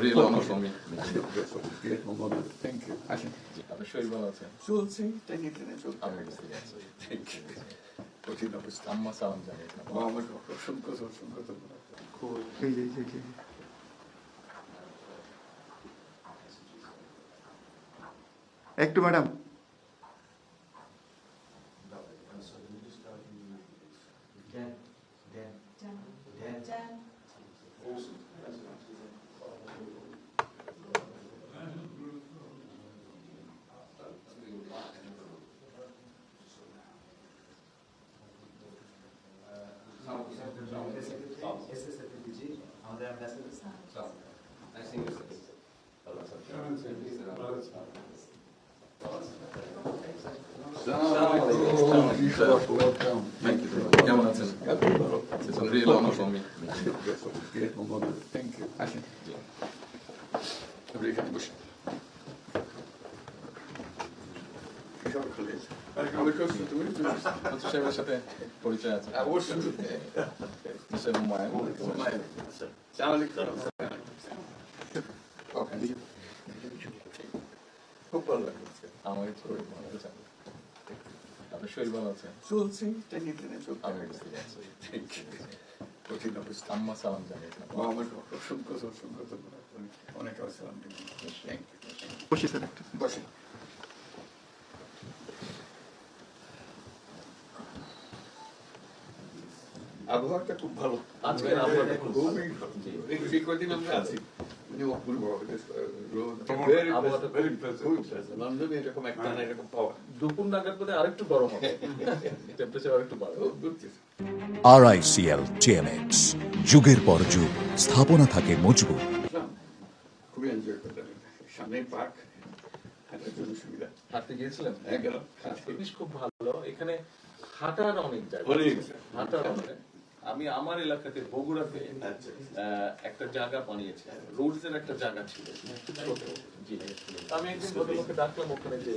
real honor for me. Great moment. Thank you. আসেন। আপনার শরীর ভালো আছে? চলছে, টেনে টেনে চলছে। আমি বুঝতে পারছি। Thank you. কঠিন অবস্থা। আম্মা সালাম জানিয়ে আমার অসংখ্য অসংখ্য ধন্যবাদ। এই যে, এই যে। একটু ম্যাডাম আমাদের অ্যাম্বাসেডর Thank you. কেমন আছেন? It's a real honor for me. Great moment. Thank you. আসেন। আপনি এখানে বসুন। মন্ত্রী সাহেবের সাথে পরিচয় আছে? অবশ্যই। মিস্টার হুমায়ুন। খুব ভালো লাগছে। আমার একটু শরীর ভালো আছে। আপনার শরীর ভালো আছে? চলছে, টেনে টেনে চলছে। আমি বুঝতে পারছি। Thank you. কঠিন অবস্থা। আম্মা সালাম জানিয়ে আমার অসংখ্য অসংখ্য ধন্যবাদ। অনেক আসসালাম। Thank you. বসি স্যার একটা বসেন। আবহাওয়াটা খুব ভালো। আজকের আবহাওয়াটা খুব ভালো। খুবই ভালো। এই কদিন আমরা আছি। অপূর্ব রোদ। আবহাওয়াটা Very pleasant. লন্ডনে এরকম একটা না এরকম পাওয়া। দুপুর নাগাদ বোধহয় আরেকটু গরম হবে। টেম্পারেচার আরেকটু বাড়বে। RICL TMX যুগের পর যুগ স্থাপনা থাকে মজবুত। খুবই এনজয় করলাম। সামনে পার্ক, হাঁটার জন্য সুবিধা। হাঁটতে গিয়েছিলেন? গেলাম। জিনিস খুব ভালো। এখানে হাঁটার অনেক জায়গা। হাঁটার অনেক। আমি আমার এলাকাতে বগুড়াতে একটা জায়গা বানিয়েছি, রোডস এর একটা জায়গা ছিল ছোট। জি, আমি একদিন ভদ্রলোককে ডাকলাম ওখানে যে